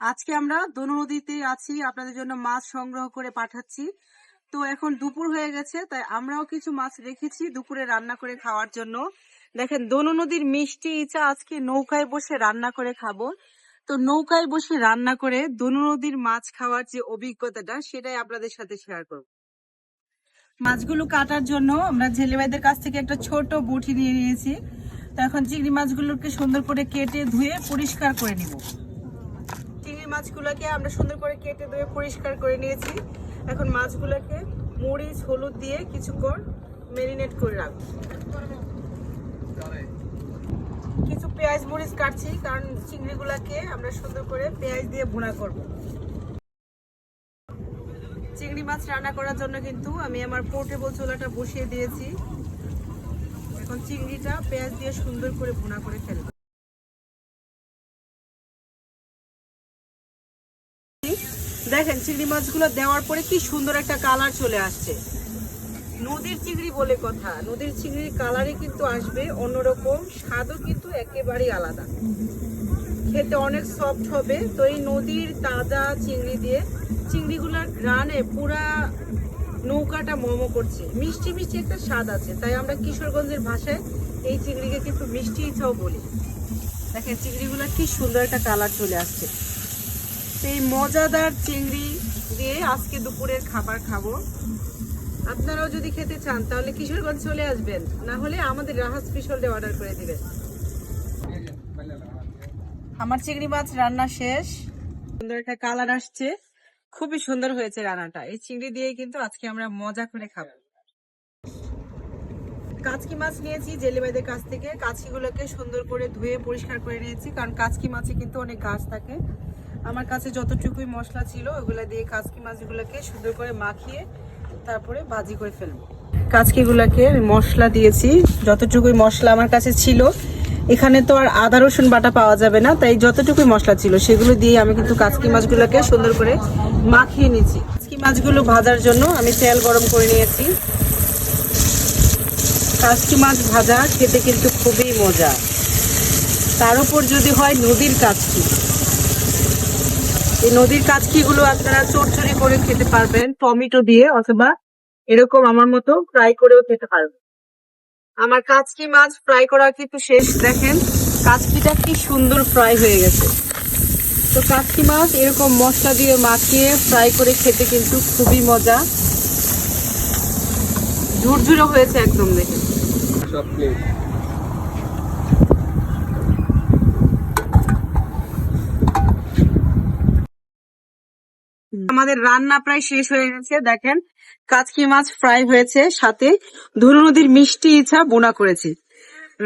আজকে আমরা দনু নদীতে আছি, আপনাদের জন্য মাছ সংগ্রহ করে পাঠাচ্ছি। তো এখন দুপুর হয়ে গেছে, তাই আমরাও কিছু মাছ রেখেছি দুপুরে রান্না করে খাওয়ার জন্য। দেখেন, দনু নদীর মিষ্টি ইচা আজকে নৌকায় বসে রান্না করে খাবো। তো নৌকায় বসে রান্না করে দনু নদীর মাছ খাওয়ার যে অভিজ্ঞতাটা, সেটাই আপনাদের সাথে শেয়ার করব। মাছগুলো কাটার জন্য আমরা জেলে ভাইদের কাছ থেকে একটা ছোট বটি নিয়ে নিয়েছি। তো এখন চিংড়ি মাছগুলোকে সুন্দর করে কেটে ধুয়ে পরিষ্কার করে নিব। চিংড়ি মাছগুলোকে আমরা সুন্দর করে কেটে ধুয়ে পরিষ্কার করে নিয়েছি। এখন মাছগুলোকে মরিচ হলুদ দিয়ে কিছুক্ষণ ম্যারিনেট করে রাখবো। কিছু পেঁয়াজ মরিচ কাটছি, কারণ চিংড়িগুলোকে আমরা সুন্দর করে পেঁয়াজ দিয়ে ভুনা করব। চিংড়ি মাছ রান্না করার জন্য কিন্তু আমি আমার পোর্টেবল চুলাটা বসিয়ে দিয়েছি। এখন চিংড়িটা পেঁয়াজ দিয়ে সুন্দর করে ভুনা করে ফেলবো। দেখেন, চিংড়ি মাছগুলো দেওয়ার পরে কি সুন্দর একটা কালার চলে আসছে। নদীর চিংড়ি বলে কথা, নদীর চিংড়ির কালারই কিন্তু আসবে অন্যরকম, স্বাদও কিন্তু একেবারেই আলাদা, খেতে অনেক সফট হবে। তো এই নদীর তাজা চিংড়ি দিয়ে চিংড়িগুলোর ঘ্রাণে পুরা নৌকাটা মোমো করছে, মিষ্টি মিষ্টি একটা স্বাদ আছে। তাই আমরা কিশোরগঞ্জের ভাষায় এই চিংড়িকে কিন্তু মিষ্টি ইচাও বলি। দেখেন, চিংড়িগুলোর কি সুন্দর একটা কালার চলে আসছে। এই মজাদার চিংড়ি দিয়ে আজকে দুপুরের খাবার খাবো। আপনারাও যদি খেতে চান তাহলে কিশোরগঞ্জ চলে আসবেন, না হলে আমাদের রাহা স্পেশালটা অর্ডার করে দিবেন। আমার চিংড়ি মাছ রান্না শেষ, সুন্দর একটা কালার আসছে, খুবই সুন্দর হয়েছে রান্নাটা। এই চিংড়ি দিয়ে কিন্তু আজকে আমরা মজা করে খাবো। কাচকি মাছ নিয়েছি জেলে ভাইদের কাছ থেকে। কাচকিগুলোকে সুন্দর করে ধুয়ে পরিষ্কার করে নিয়েছি, কারণ কাচকি মাছে কিন্তু অনেক গাছ থাকে। আমার কাছে যতটুকুই মশলা ছিল ওগুলো দিয়ে কাচকি মাছগুলোকে সুন্দর করে মাখিয়ে তারপরে ভাজি করে ফেলবো। কাচকিগুলোকে মশলা দিয়েছি, যতটুকুই মশলা আমার কাছে ছিল। এখানে তো আর আদা রসুন বাটা পাওয়া যাবে না, তাই যতটুকুই মশলা ছিল সেগুলো দিয়ে আমি কিন্তু কাচকি মাছগুলোকে সুন্দর করে মাখিয়ে নিয়েছি। কাচকি মাছগুলো ভাজার জন্য আমি তেল গরম করে নিয়েছি। কাচকি মাছ ভাজা খেতে কিন্তু খুবই মজা, তার উপর যদি হয় নদীর কাচকি। এই নদীর কাচকিগুলো আপনারা চচ্চড়ি করে খেতে পারবেন টমেটো দিয়ে, অথবা এরকম আমার মতো ফ্রাই করেও খেতে পারবেন। আমার কাচকি মাছ ফ্রাই করা কিন্তু শেষ। দেখেন, কাচকিটা কি সুন্দর ফ্রাই হয়ে গেছে। তো কাচকি মাছ এরকম মশলা দিয়ে মাখিয়ে ফ্রাই করে খেতে কিন্তু খুবই মজা, ঝুরঝুরে হয়েছে একদম। দেখেন, আমাদের রান্না প্রায় শেষ হয়ে গেছে। দেখেন, কাচকি মাছ ফ্রাই হয়েছে, সাথে ধনু নদীর মিষ্টি ইচা বোনা করেছি।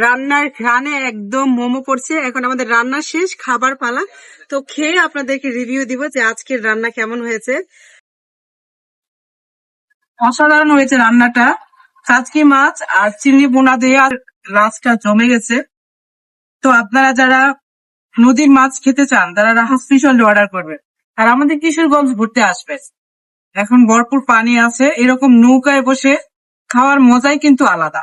রান্নার ঘ্রাণে একদম মোমো করছে। এখন আমাদের রান্না শেষ, খাবার পালা। তো খেয়ে আপনাদেরকে রিভিউ দিব যে আজকের রান্না কেমন হয়েছে। অসাধারণ হয়েছে রান্নাটা। কাচকি মাছ আর চিংড়ি বোনা দিয়ে আর রাসটা জমে গেছে। তো আপনারা যারা নদীর মাছ খেতে চান তারা রাহা স্পেশাল অর্ডার করবেন, আর আমাদের কিশোরগঞ্জ ঘুরতে আসবেন। এখন ভরপুর পানি আছে, এরকম নৌকায় বসে খাওয়ার মজাই কিন্তু আলাদা।